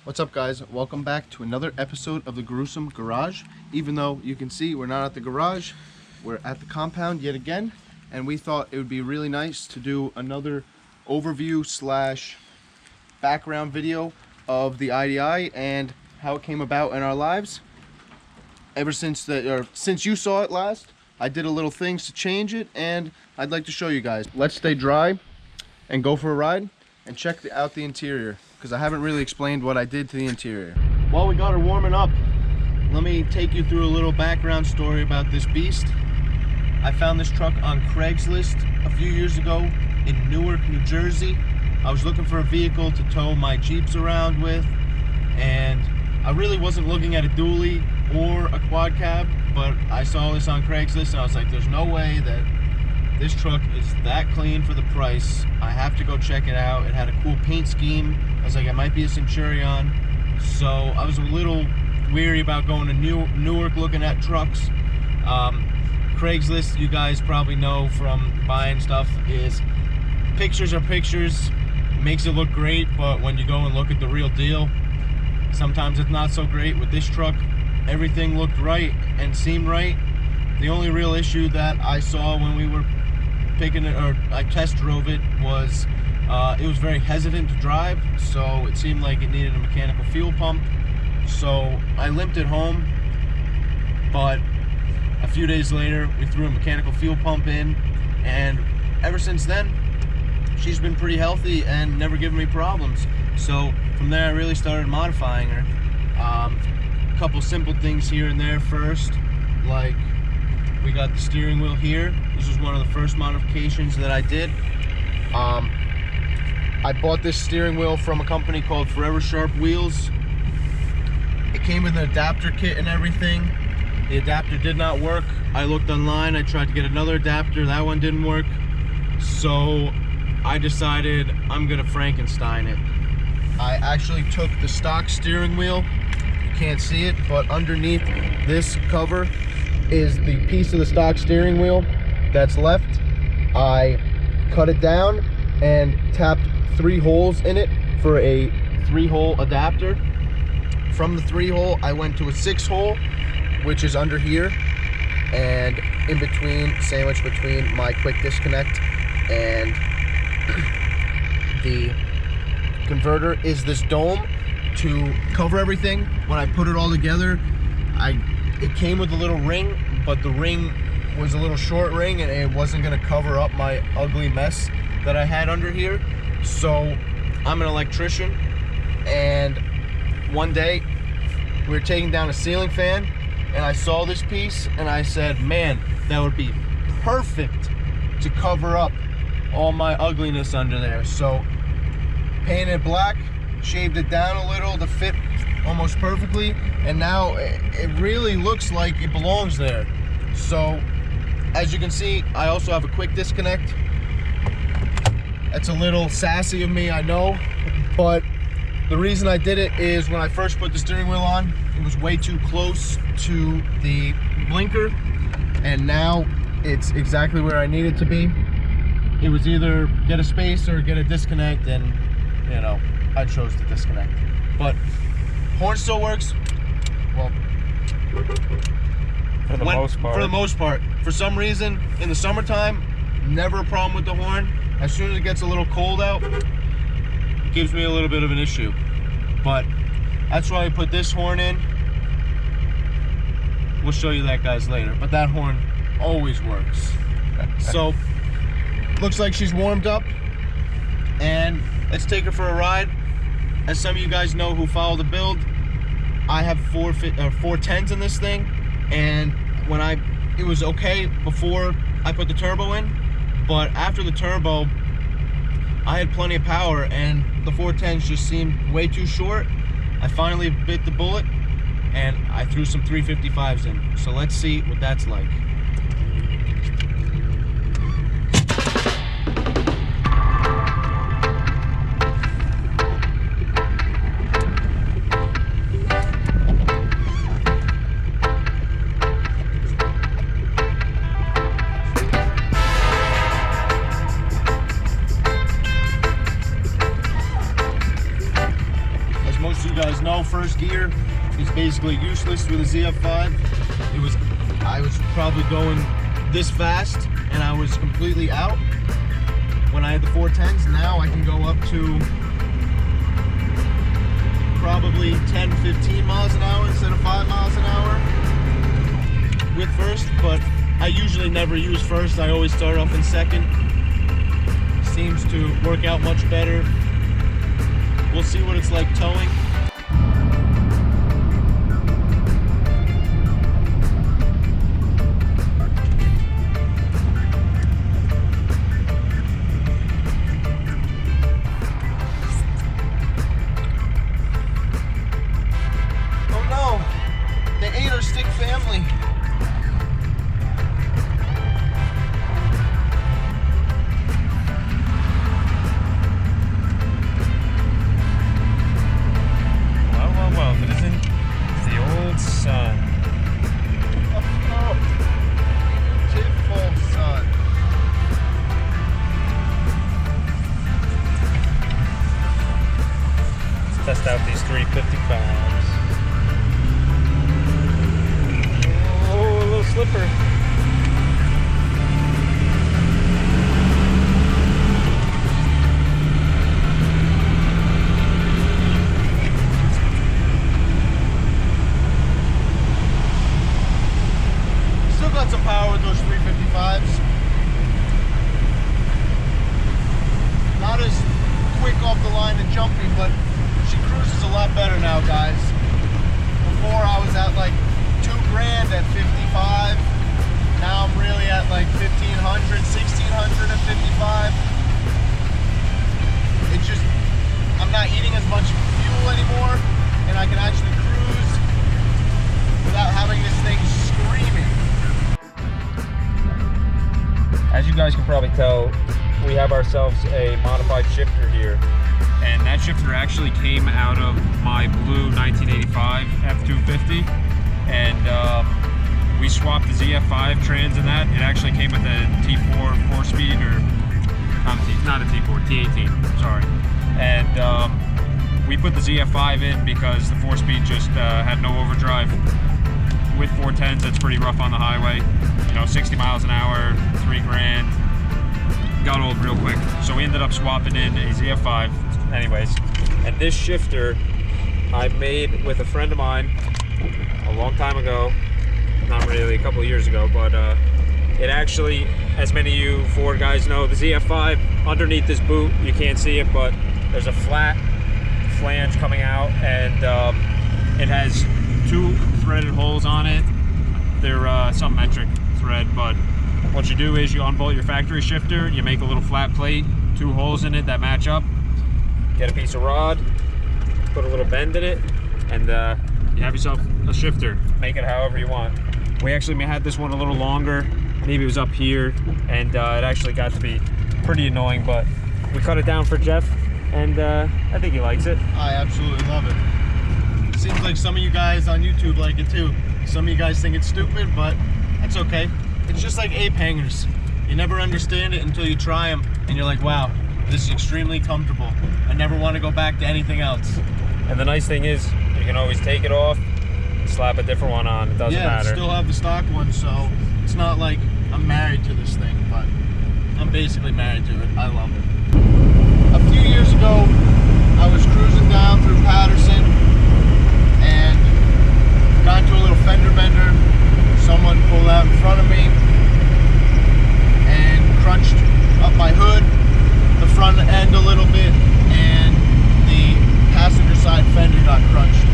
What's up, guys? Welcome back to another episode of the Gruesome Garage. Even though you can see we're not at the garage, we're at the compound yet again, and we thought it would be really nice to do another overview slash background video of the IDI and how it came about in our lives. Ever since since you saw it last, I did a little things to change it, and I'd like to show you guys. Let's stay dry and go for a ride and check out the interior, because I haven't really explained what I did to the interior. While we got her warming up, let me take you through a little background story about this beast. I found this truck on Craigslist a few years ago in Newark, New Jersey. I was looking for a vehicle to tow my Jeeps around with, and I really wasn't looking at a dually or a quad cab, but I saw this on Craigslist and I was like, there's no way that this truck is that clean for the price. I have to go check it out. It had a cool paint scheme. I was like, it might be a Centurion. So I was a little weary about going to Newark looking at trucks. Craigslist, you guys probably know from buying stuff, is pictures are pictures. It makes it look great, but when you go and look at the real deal, sometimes it's not so great. With this truck, everything looked right and seemed right. The only real issue that I saw when we were picking it, or I test drove it, was it was very hesitant to drive, so it seemed like it needed a mechanical fuel pump. So I limped it home, but a few days later we threw a mechanical fuel pump in, and ever since then she's been pretty healthy and never given me problems. So from there I really started modifying her. A couple simple things here and there first, like we got the steering wheel here. This was one of the first modifications that I did. I bought this steering wheel from a company called Forever Sharp Wheels. It came with an adapter kit and everything. The adapter did not work. I looked online, I tried to get another adapter, that one didn't work. So I decided I'm gonna Frankenstein it. I actually took the stock steering wheel. You can't see it, but underneath this cover is the piece of the stock steering wheel that's left. I cut it down and tapped 3 holes in it for a 3-hole adapter. From the 3-hole, I went to a 6-hole, which is under here, and in between, sandwiched between my quick disconnect and the converter, is this dome to cover everything. When I put it all together, it came with a little ring, but the ring was a little short ring and it wasn't gonna cover up my ugly mess that I had under here. So I'm an electrician, and one day we were taking down a ceiling fan and I saw this piece and I said, man, that would be perfect to cover up all my ugliness under there. So painted it black, shaved it down a little to fit almost perfectly, and now it really looks like it belongs there. So as you can see, I also have a quick disconnect. That's a little sassy of me, I know, but the reason I did it is when I first put the steering wheel on, it was way too close to the blinker, and now it's exactly where I need it to be. It was either get a space or get a disconnect, and you know, I chose to disconnect. But horn still works. Well, for the most part. For the most part. For some reason, in the summertime, never a problem with the horn. As soon as it gets a little cold out, it gives me a little bit of an issue. But that's why I put this horn in. We'll show you that, guys, later. But that horn always works. So, looks like she's warmed up, and let's take her for a ride. As some of you guys know who follow the build, I have 410s in this thing, and it was okay before I put the turbo in, but after the turbo, I had plenty of power, and the 410s just seemed way too short. I finally bit the bullet, and I threw some 355s in. So let's see what that's like. most of you guys know, first gear is basically useless with a ZF5. I was probably going this fast and I was completely out when I had the 410s. Now I can go up to probably 10-15 miles an hour instead of 5 miles an hour with first, but I usually never use first. I always start off in second. Seems to work out much better. We'll see what it's like towing. Oh no, they ate our stick family. Test out these 355s. Oh, a little slipper. Still got some power with those 355s. Not as quick off the line and jumpy, but she cruises a lot better now, guys. Before I was at like $2,000 at 55. Now I'm really at like 1,500, 1,600 at 55. It's just, I'm not eating as much fuel anymore, and I can actually cruise without having this thing screaming. As you guys can probably tell, we have ourselves a modified shifter here. And that shifter actually came out of my blue 1985 F250, and we swapped the ZF5 trans in that. It actually came with a T4 4-speed, or not a T4, T18, sorry. And we put the ZF5 in because the 4-speed just had no overdrive. With 410s, it's pretty rough on the highway. You know, 60 miles an hour, $3,000. Got old real quick. So we ended up swapping in a ZF5. Anyways, and this shifter I made with a friend of mine a long time ago, not really, a couple of years ago, but it actually, as many of you Ford guys know, the ZF5, underneath this boot, you can't see it, but there's a flat flange coming out, and it has 2 threaded holes on it. They're some metric thread, but what you do is you unbolt your factory shifter, you make a little flat plate, 2 holes in it that match up. Get a piece of rod, put a little bend in it, and you have yourself a shifter. Make it however you want. We actually had this one a little longer. Maybe it was up here, and it actually got to be pretty annoying, but we cut it down for Jeff, and I think he likes it. I absolutely love it. Seems like some of you guys on YouTube like it too. Some of you guys think it's stupid, but that's okay. It's just like ape hangers. You never understand it until you try them, and you're like, wow, this is extremely comfortable. I never want to go back to anything else. And the nice thing is, you can always take it off, slap a different one on. It doesn't matter. Yeah, still have the stock one, so it's not like I'm married to this thing, but I'm basically married to it. I love it. A few years ago, I was cruising down through Patterson and got into a little fender bender. Someone pulled out in front of me and crunched up my hood, the front end a little bit, and the passenger side fender got crunched.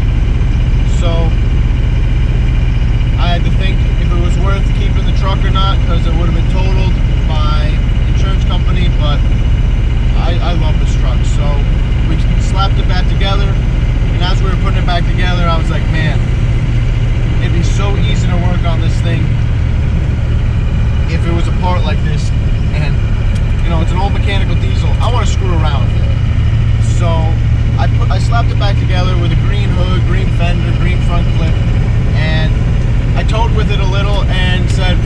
So I had to think if it was worth keeping the truck or not, because it would have been totaled by insurance company, but I love this truck. So we slapped it back together, and as we were putting it back together, I was like, man, it'd be so easy to work on this thing if it was a part like this. And you know, it's an old mechanical diesel. I want to screw around with it. So I slapped it back together with a green hood, green fender, green front clip, and I towed with it a little and said,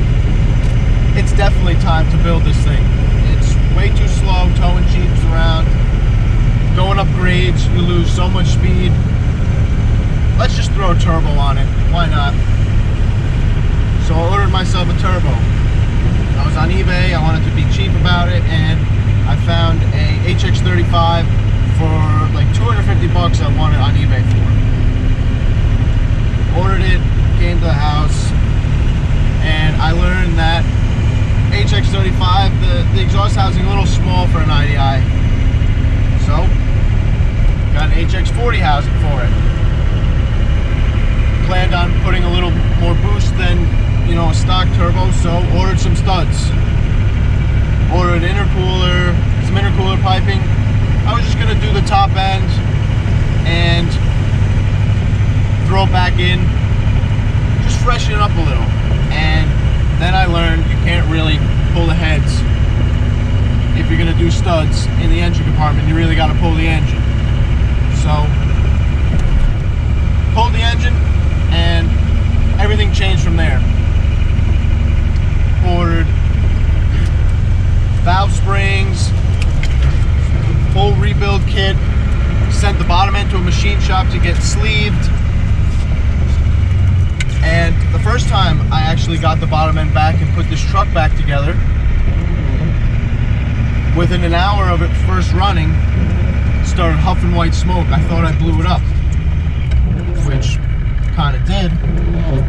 it's definitely time to build this thing. It's way too slow towing Jeeps around. Going up grades, you lose so so much speed. Let's just throw a turbo on it. Why not? So I ordered myself a turbo. I was on eBay. I wanted to be cheap about it, and I found a HX35 for like 250 bucks. I wanted on eBay for. Ordered it, came to the house, and I learned that HX35, the exhaust housing a little small for an IDI. So got an HX40 housing for it. Planned on putting a little more boost than, you know, a stock turbo, so ordered some studs. Ordered intercooler, some intercooler piping. I was just gonna do the top end and throw it back in, just freshen it up a little. And then I learned you can't really pull the heads if you're gonna do studs in the engine compartment. You really gotta pull the engine. So pulled the engine, and everything changed from there. Ordered valve springs, full rebuild kit, sent the bottom end to a machine shop to get sleeved. And the first time I actually got the bottom end back and put this truck back together, within an hour of it first running, started huffing white smoke. I thought I blew it up, which kind of did.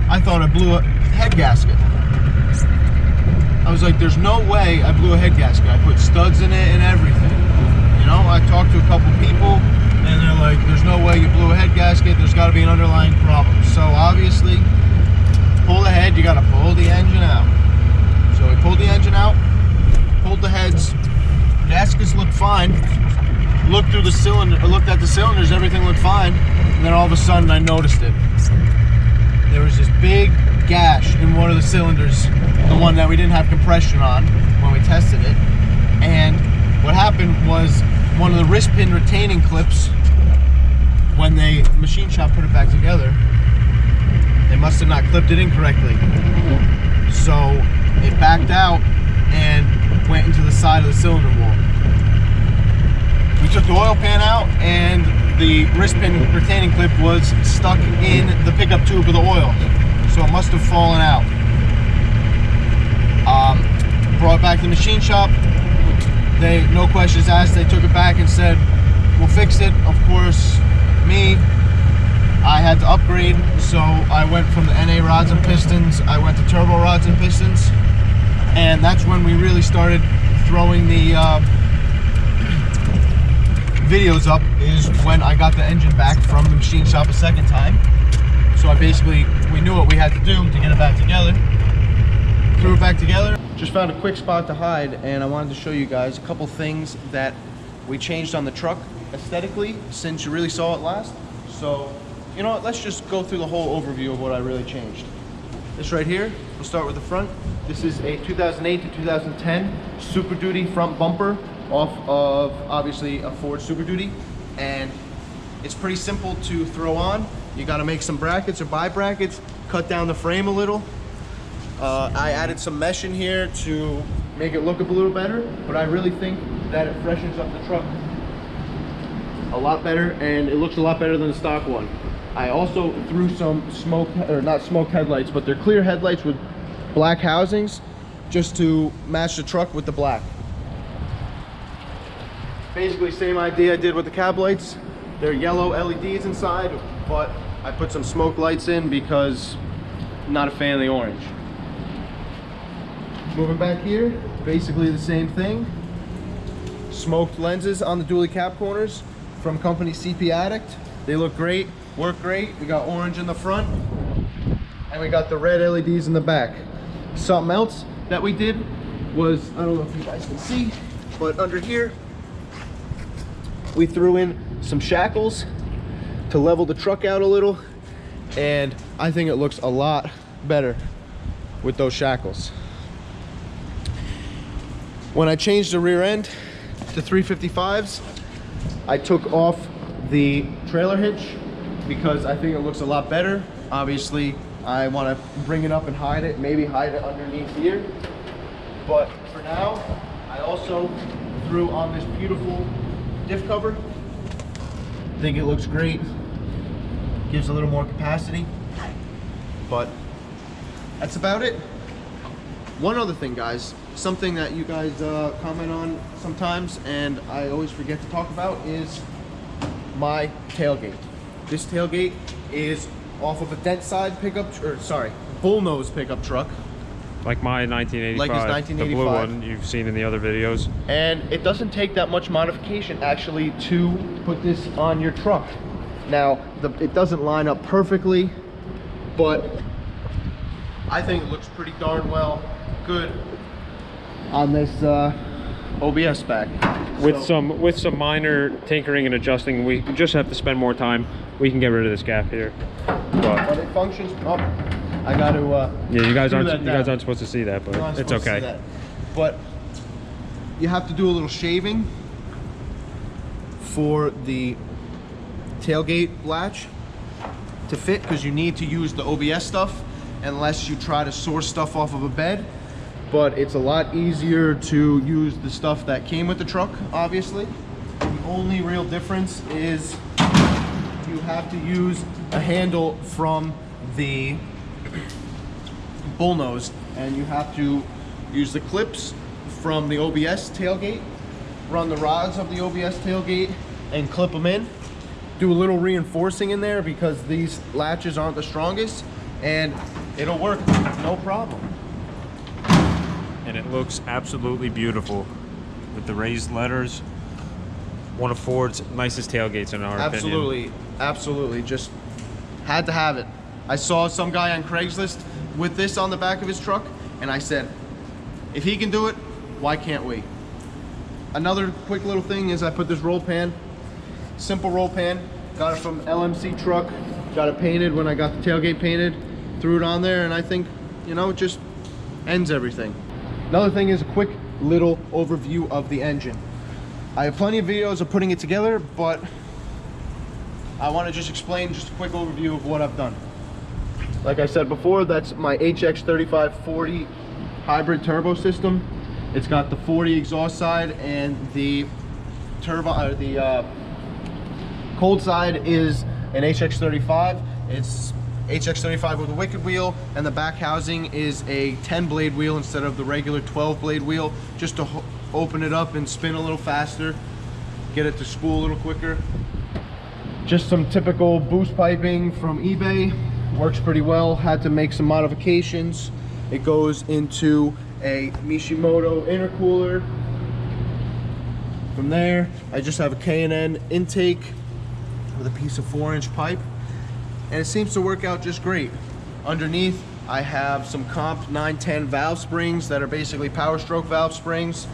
I thought I blew a head gasket. I was like, there's no way I blew a head gasket. I put studs in it and everything. You know, I talked to a couple people, and they're like, there's no way you blew a head gasket. There's got to be an underlying problem. So obviously, pull the head, you got to pull the engine out. So we pulled the engine out, pulled the heads. Gaskets looked fine. Looked through the cylinder, looked at the cylinders, everything looked fine. And then all of a sudden I noticed it. There was this big gash in one of the cylinders, the one that we didn't have compression on when we tested it. And what happened was one of the wrist pin retaining clips, when the machine shop put it back together, they must have not clipped it incorrectly. So it backed out and went into the side of the cylinder wall. We took the oil pan out, and the wrist pin retaining clip was stuck in the pickup tube of the oil, so it must have fallen out. Brought it back to the machine shop. They, no questions asked, they took it back and said, we'll fix it. Of course, me, I had to upgrade, so I went from the NA rods and pistons, I went to turbo rods and pistons, and that's when we really started throwing the videos up, is when I got the engine back from the machine shop a second time. So we knew what we had to do to get it back together. Threw it back together. Just found a quick spot to hide, and I wanted to show you guys a couple things that we changed on the truck aesthetically since you really saw it last. So, you know what, let's just go through the whole overview of what I really changed. This right here, we'll start with the front. This is a 2008 to 2010 Super Duty front bumper off of, obviously, a Ford Super Duty, and it's pretty simple to throw on. You got to make some brackets or buy brackets, cut down the frame a little. I added some mesh in here to make it look a little better, but I really think that it freshens up the truck a lot better, and it looks a lot better than the stock one. I also threw some smoke, or not smoke headlights, but they're clear headlights with black housings, just to match the truck with the black. Basically same idea I did with the cab lights. They're yellow LEDs inside, but I put some smoke lights in because I'm not a fan of the orange. Moving back here, basically the same thing. Smoked lenses on the dually cap corners from company CP Addict. They look great, work great. We got orange in the front, and we got the red LEDs in the back. Something else that we did was, I don't know if you guys can see, but under here, we threw in some shackles to level the truck out a little, and I think it looks a lot better with those shackles. When I changed the rear end to 355s, I took off the trailer hitch because I think it looks a lot better. Obviously, I want to bring it up and hide it, maybe hide it underneath here. But for now, I also threw on this beautiful diff cover. think it looks great. Gives a little more capacity, but that's about it. One other thing, guys, something that you guys comment on sometimes and I always forget to talk about is my tailgate. This tailgate is off of a dent side pickup, or sorry, bullnose pickup truck. Like my 1985, like his 1985. The blue one you've seen in the other videos. And it doesn't take that much modification actually to put this on your truck. Now, it doesn't line up perfectly, but I think it looks pretty darn good on this OBS spec. With some minor tinkering and adjusting, we just have to spend more time. We can get rid of this gap here. But it functions. Oh, I got to. Yeah, you guys aren't supposed to see that, but it's okay. But you have to do a little shaving for the tailgate latch to fit, because you need to use the OBS stuff unless you try to source stuff off of a bed. But it's a lot easier to use the stuff that came with the truck, obviously. The only real difference is you have to use a handle from the bullnose, and you have to use the clips from the OBS tailgate, run the rods of the OBS tailgate and clip them in. Do a little reinforcing in there because these latches aren't the strongest, and it'll work no problem. And it looks absolutely beautiful with the raised letters. One of Ford's nicest tailgates in our opinion. Absolutely, just had to have it. I saw some guy on Craigslist with this on the back of his truck, and I said, if he can do it, why can't we? Another quick little thing is I put this roll pan, simple roll pan, got it from LMC truck, got it painted when I got the tailgate painted, threw it on there, and I think, you know, it just ends everything. Another thing is a quick little overview of the engine. I have plenty of videos of putting it together, but I want to just explain just a quick overview of what I've done. Like I said before, that's my HX3540 hybrid turbo system. It's got the 40 exhaust side, and the turbo, the cold side is an HX35. It's HX35 with a wicked wheel, and the back housing is a 10 blade wheel instead of the regular 12 blade wheel, just to open it up and spin a little faster, get it to spool a little quicker. Just some typical boost piping from eBay, works pretty well. Had to make some modifications. It goes into a Mishimoto intercooler. From there, I just have a K&N intake with a piece of 4-inch pipe, and it seems to work out just great. Underneath, I have some comp 910 valve springs that are basically powerstroke valve springs,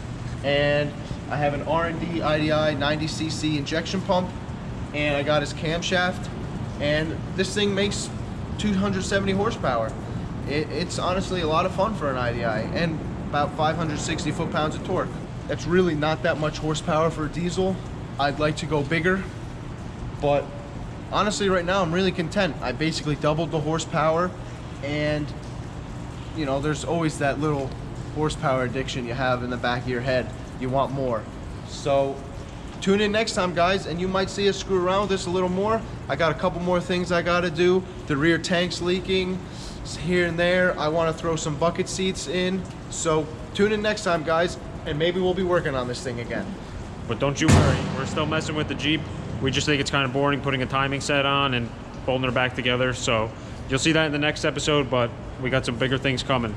and I have an rndidi IDI 90cc injection pump, and I got his camshaft, and this thing makes 270 horsepower. It's honestly a lot of fun for an IDI, and about 560 foot-pounds of torque. That's really not that much horsepower for a diesel. I'd like to go bigger, but honestly right now I'm really content. I basically doubled the horsepower, and you know, there's always that little horsepower addiction you have in the back of your head. You want more. So tune in next time, guys, and you might see us screw around with this a little more. I got a couple more things I gotta do. The rear tank's leaking here and there. I want to throw some bucket seats in. So tune in next time, guys, and maybe we'll be working on this thing again. But don't you worry, we're still messing with the Jeep. We just think it's kind of boring putting a timing set on and bolting her back together. So you'll see that in the next episode, but we got some bigger things coming.